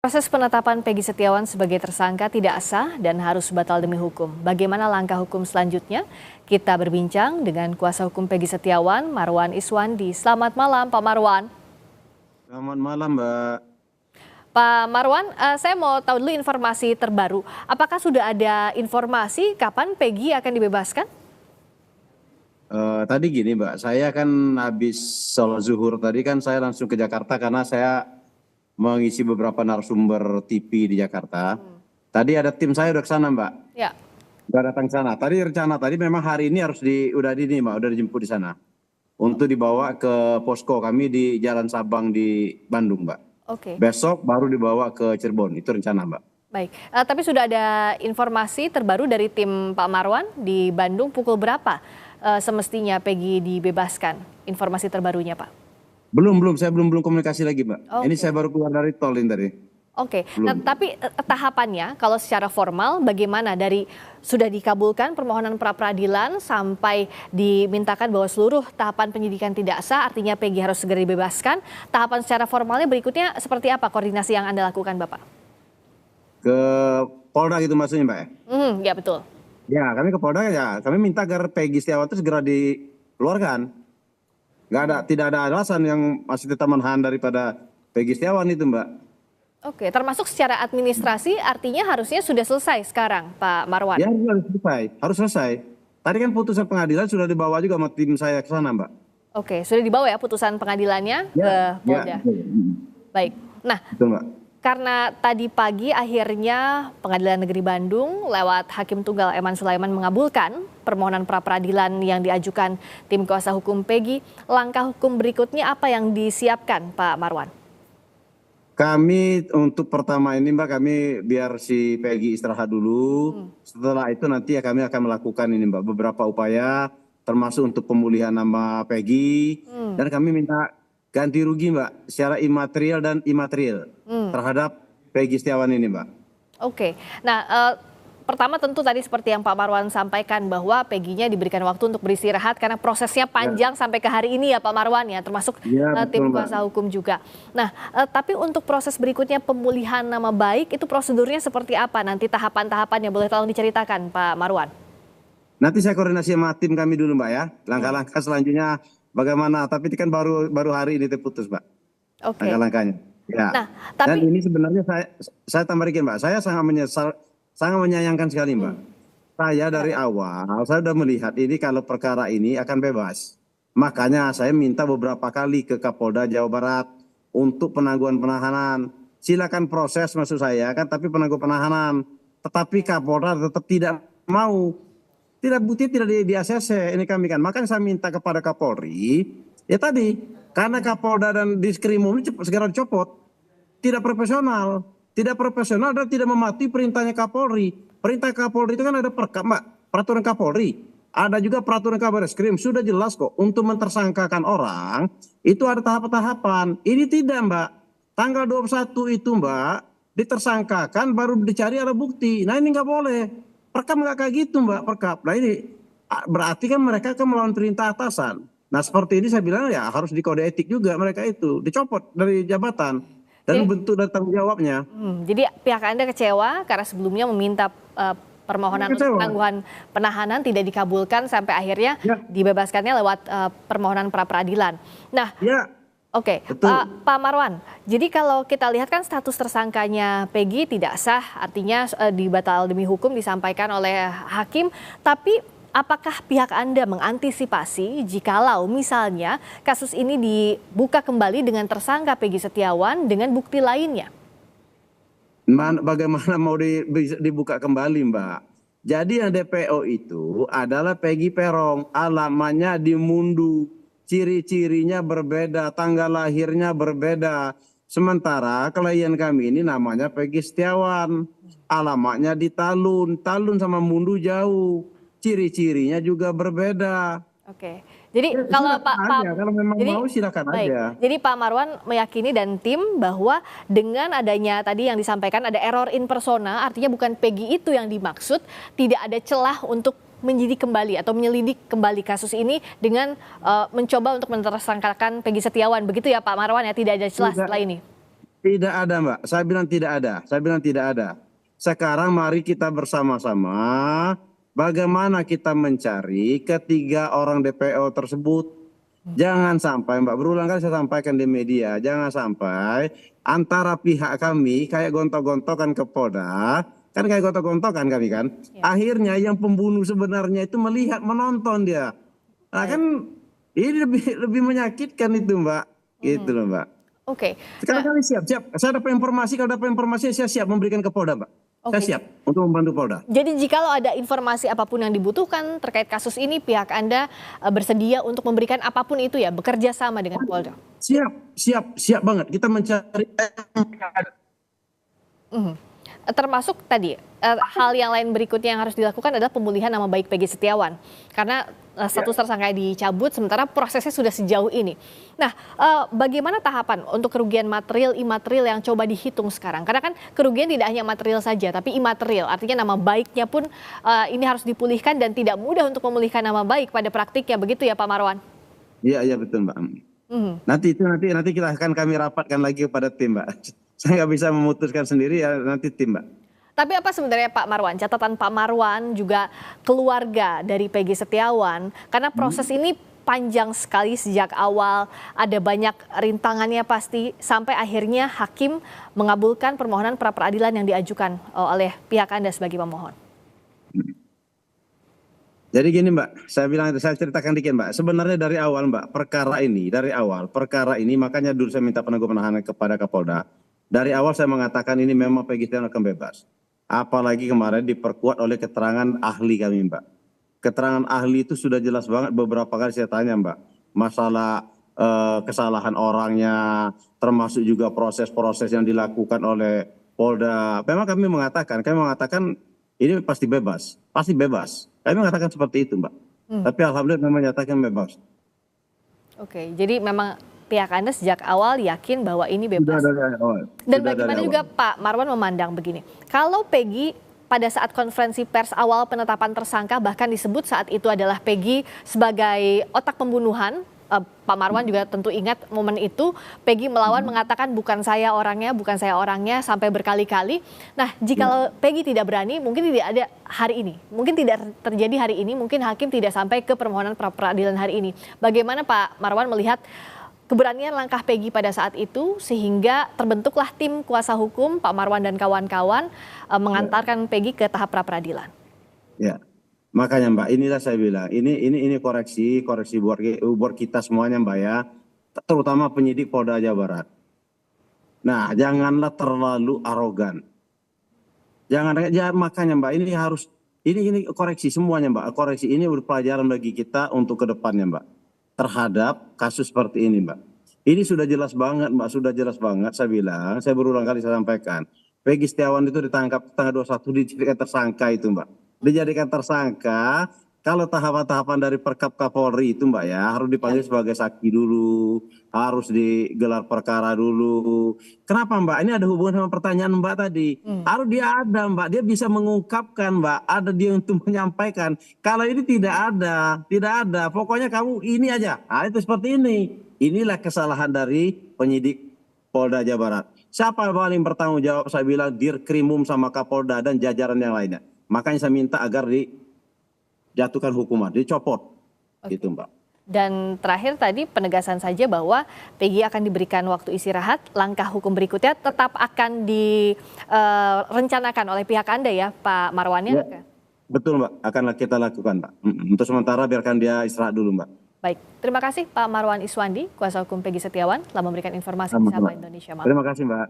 Proses penetapan Peggy Setiawan sebagai tersangka tidak sah dan harus batal demi hukum. Bagaimana langkah hukum selanjutnya? Kita berbincang dengan kuasa hukum Peggy Setiawan, Marwan Iswandi. Selamat malam, Pak Marwan. Selamat malam, Mbak. Pak Marwan, saya mau tahu dulu informasi terbaru. Apakah sudah ada informasi kapan Peggy akan dibebaskan? Tadi gini, Mbak, saya kan habis sholat zuhur tadi kan saya langsung ke Jakarta karena saya mengisi beberapa narasumber TV di Jakarta. Tadi ada tim saya udah ke sana, Mbak. Ya. Udah datang ke sana. Tadi rencana tadi memang hari ini harus udah dijemput di sana untuk dibawa ke posko kami di Jalan Sabang di Bandung, Mbak. Oke. Besok baru dibawa ke Cirebon. Itu rencana, Mbak. Baik, tapi sudah ada informasi terbaru dari tim Pak Marwan di Bandung pukul berapa semestinya Peggy dibebaskan? Informasi terbarunya, Pak. Belum, saya belum komunikasi lagi, Mbak. Oke. Ini saya baru keluar dari tol ini tadi. Oke, nah, tapi tahapannya kalau secara formal bagaimana dari sudah dikabulkan permohonan pra peradilan sampai dimintakan bahwa seluruh tahapan penyidikan tidak sah, artinya Peggy harus segera dibebaskan. Tahapan secara formalnya berikutnya seperti apa koordinasi yang Anda lakukan, Bapak? Ke Polda gitu maksudnya, Mbak? Ya betul. Ya, kami ke Polda ya. Kami minta agar Peggy Setiawan itu segera dikeluarkan. Tidak ada alasan yang masih tetap menahan daripada Peggy Setiawan itu, Mbak. Oke, termasuk secara administrasi artinya harusnya sudah selesai sekarang, Pak Marwan. Ya, harus selesai. Tadi kan putusan pengadilan sudah dibawa juga sama tim saya ke sana, Mbak. Oke, sudah dibawa ya putusan pengadilannya ke Polda. Baik. Nah, betul, Mbak. Karena tadi pagi akhirnya Pengadilan Negeri Bandung lewat Hakim Tunggal Eman Sulaiman mengabulkan permohonan pra peradilan yang diajukan tim kuasa hukum Peggy. Langkah hukum berikutnya apa yang disiapkan, Pak Marwan? Kami untuk pertama ini, Mbak, kami biar si Peggy istirahat dulu. Setelah itu nanti ya kami akan melakukan ini, Mbak, beberapa upaya termasuk untuk pemulihan nama Peggy. Dan kami minta ganti rugi, Mbak, secara imaterial dan imaterial terhadap Peggy Setiawan ini, Mbak. Oke, nah pertama tentu tadi seperti yang Pak Marwan sampaikan bahwa Peggy-nya diberikan waktu untuk beristirahat karena prosesnya panjang sampai ke hari ini ya Pak Marwan ya, termasuk tim kuasa hukum juga. Nah, tapi untuk proses berikutnya pemulihan nama baik itu prosedurnya seperti apa nanti tahapan-tahapannya, boleh tolong diceritakan Pak Marwan? Nanti saya koordinasi sama tim kami dulu, Mbak, ya. Langkah-langkah selanjutnya bagaimana, tapi ini kan baru hari ini terputus, Mbak. Oke. Langkah-langkahnya. Ya. Nah, tapi dan ini sebenarnya saya tambah dikit, Mbak. Saya sangat menyayangkan sekali, Mbak. Saya dari awal saya sudah melihat ini kalau perkara ini akan bebas. Makanya saya minta beberapa kali ke Kapolda Jawa Barat untuk penangguhan penahanan. Silakan proses maksud saya kan, tapi penangguhan penahanan. Tetapi Kapolda tetap tidak mau. Tidak di ACC ini kami kan. Makanya saya minta kepada Kapolri, ya tadi karena Kapolda dan Diskrimum ini segera dicopot. Tidak profesional dan tidak mematuhi perintahnya Kapolri. Perintah Kapolri itu kan ada Mbak, peraturan Kapolri. Ada juga peraturan Kabareskrim, sudah jelas kok untuk mentersangkakan orang itu ada tahap-tahapan. Ini tidak, Mbak. Tanggal 21 itu, Mbak, ditersangkakan baru dicari ada bukti. Nah, ini nggak boleh. Perkap nggak kayak gitu, Mbak, perkap. Nah, ini berarti kan mereka akan melawan perintah atasan. Nah, seperti ini saya bilang ya harus dikode etik juga mereka itu. Dicopot dari jabatan dan bentuk dan tanggung jawabnya. Jadi pihak Anda kecewa karena sebelumnya meminta permohonan untuk penangguhan penahanan tidak dikabulkan sampai akhirnya dibebaskannya lewat permohonan pra peradilan. Nah, oke, Pak Marwan, jadi kalau kita lihat kan status tersangkanya Peggy tidak sah, artinya dibatal demi hukum disampaikan oleh hakim, tapi apakah pihak Anda mengantisipasi jikalau misalnya kasus ini dibuka kembali dengan tersangka Peggy Setiawan dengan bukti lainnya? Bagaimana mau dibuka kembali, Mbak? Jadi yang DPO itu adalah Peggy Peron, alamatnya di Mundu. Ciri-cirinya berbeda, tanggal lahirnya berbeda. Sementara klien kami ini namanya Peggy Setiawan. Alamatnya di Talun sama Mundu jauh. Ciri-cirinya juga berbeda. Oke. Jadi kalau kalau memang mau silakan aja. Jadi Pak Marwan meyakini dan tim bahwa dengan adanya tadi yang disampaikan ada error in persona, artinya bukan Peggy itu yang dimaksud, tidak ada celah untuk menyidik kembali atau menyelidik kembali kasus ini dengan mencoba untuk mentersangkakan Peggy Setiawan. Begitu ya Pak Marwan ya, tidak ada celah setelah ini? Tidak ada, Mbak. Saya bilang tidak ada. Saya bilang tidak ada. Sekarang mari kita bersama-sama bagaimana kita mencari ketiga orang DPO tersebut. Jangan sampai, Mbak, berulang kali saya sampaikan di media, jangan sampai antara pihak kami kayak gontok-gontokan ke Polda, kan kayak gontok-gontokan kami kan. Ya. Akhirnya yang pembunuh sebenarnya itu melihat, menonton dia. Nah, kan ini lebih menyakitkan itu, Mbak. Gitu loh, Mbak. Oke. Sekarang kami siap. Saya dapat informasi, kalau dapat informasi saya siap memberikan ke Polda, Mbak. Saya siap untuk membantu Polda. Jadi jikalau ada informasi apapun yang dibutuhkan terkait kasus ini, pihak Anda bersedia untuk memberikan apapun itu ya, bekerja sama dengan Polda? Siap banget. Kita mencari. Termasuk tadi hal yang lain berikutnya yang harus dilakukan adalah pemulihan nama baik Peggy Setiawan, karena status tersangka dicabut sementara prosesnya sudah sejauh ini. Nah, bagaimana tahapan untuk kerugian material imaterial yang coba dihitung sekarang? Karena kan kerugian tidak hanya material saja tapi imaterial, artinya nama baiknya pun ini harus dipulihkan dan tidak mudah untuk memulihkan nama baik pada praktiknya, begitu ya Pak Marwan? Iya betul, Mbak. Nanti kami rapatkan lagi kepada tim, Mbak. Saya nggak bisa memutuskan sendiri, ya nanti tim, Mbak. Tapi apa sebenarnya Pak Marwan, catatan Pak Marwan juga keluarga dari Peggy Setiawan, karena proses ini panjang sekali sejak awal, ada banyak rintangannya pasti, sampai akhirnya hakim mengabulkan permohonan pra peradilan yang diajukan oleh pihak Anda sebagai pemohon. Jadi gini, Mbak, saya ceritakan dikit, Mbak. Sebenarnya dari awal, Mbak, perkara ini makanya dulu saya minta penangguhan penahanan kepada Kapolda. Dari awal saya mengatakan ini memang Peggy Setiawan akan bebas. Apalagi kemarin diperkuat oleh keterangan ahli kami, Mbak. Keterangan ahli itu sudah jelas banget, beberapa kali saya tanya, Mbak. Masalah kesalahan orangnya, termasuk juga proses-proses yang dilakukan oleh Polda. Memang kami mengatakan ini pasti bebas. Kami mengatakan seperti itu, Mbak. Tapi alhamdulillah memang menyatakan bebas. Oke, jadi memang pihak Anda sejak awal yakin bahwa ini bebas. Sudah dari awal. Dan bagaimana juga Pak Marwan memandang begini, kalau Peggy pada saat konferensi pers awal penetapan tersangka bahkan disebut saat itu adalah Peggy sebagai otak pembunuhan, Pak Marwan juga tentu ingat momen itu, Peggy melawan mengatakan bukan saya orangnya sampai berkali-kali. Nah, jika Peggy tidak berani, mungkin tidak ada hari ini, mungkin tidak terjadi hari ini, mungkin hakim tidak sampai ke permohonan pra peradilan hari ini. Bagaimana Pak Marwan melihat keberanian langkah Peggy pada saat itu sehingga terbentuklah tim kuasa hukum Pak Marwan dan kawan-kawan mengantarkan Peggy ke tahap pra peradilan? Ya. Makanya, Mbak, inilah saya bilang, ini koreksi buat kita semuanya, Mbak, ya, terutama penyidik Polda Jawa Barat. Nah, janganlah terlalu arogan. Makanya, Mbak, ini koreksi semuanya, Mbak. Koreksi ini pelajaran bagi kita untuk ke depannya, Mbak. Terhadap kasus seperti ini, Mbak. Ini sudah jelas banget, Mbak, saya bilang, saya berulang kali saya sampaikan. Peggy Setiawan itu ditangkap tanggal 21 dijadikan tersangka itu, Mbak. Dijadikan tersangka, kalau tahapan-tahapan dari Perkap Kapolri itu, Mbak, ya, harus dipanggil sebagai saksi dulu, harus digelar perkara dulu. Kenapa, Mbak? Ini ada hubungan sama pertanyaan Mbak tadi. Harus dia ada, Mbak, dia bisa mengungkapkan, Mbak, ada dia untuk menyampaikan. Kalau ini tidak ada, pokoknya kamu ini aja. Nah, itu seperti ini. Inilah kesalahan dari penyidik Polda Jawa Barat. Siapa yang paling bertanggung jawab? Saya bilang Dirkrimum sama Kapolda dan jajaran yang lainnya. Makanya saya minta agar dijatuhkan hukuman, dicopot, gitu, Mbak. Dan terakhir tadi penegasan saja bahwa Peggy akan diberikan waktu istirahat, langkah hukum berikutnya tetap akan direncanakan oleh pihak Anda ya, Pak Marwan ya? Betul, Mbak, akan kita lakukan, Mbak. Untuk sementara biarkan dia istirahat dulu, Mbak. Baik, terima kasih Pak Marwan Iswandi, kuasa hukum Peggy Setiawan, telah memberikan informasi di Sapa Indonesia Malam. Terima kasih, Mbak.